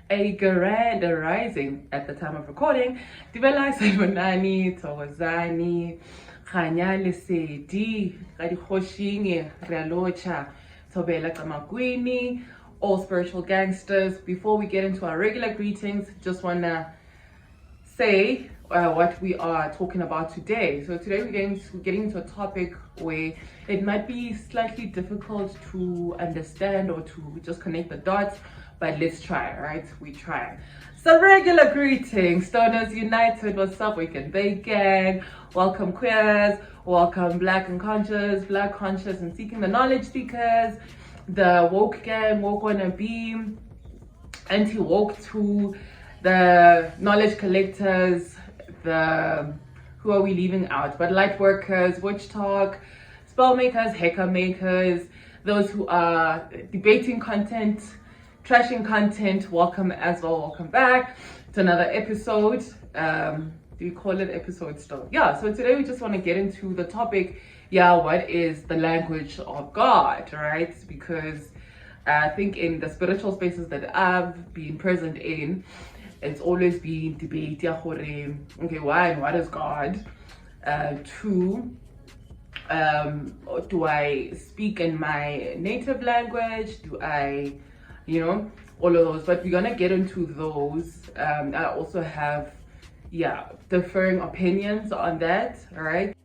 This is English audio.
A grand rising at the time of recording. Divela Simonani, Tawazani, Khanya Lesedi, Radikoshingi, Realocha, Tobela Kamakwini, all spiritual gangsters. Before we get into our regular greetings, just wanna say what we are talking about today. So today we're getting into a topic where it might be slightly difficult to understand or to just connect the dots, but let's try, right? We try. So regular greetings, Stoners United, what's up, Weekend Bacon? Welcome queers, welcome black and conscious, black conscious and seeking the knowledge seekers, the woke gang, woke wanna be, anti-woke too, the knowledge collectors, the who are we leaving out, but light workers, witch talk, spell makers, hacker makers, those who are debating content, trashing content, welcome as well, welcome back to another episode. Do you call it episode still? Yeah, so today we just want to get into the topic, what is the language of God, right? Because I think in the spiritual spaces that I've been present in, it's always been debate, okay, why and what is God? Two, do I speak in my native language? Do I, all of those? But we're gonna get into those. I also have, differing opinions on that, all right?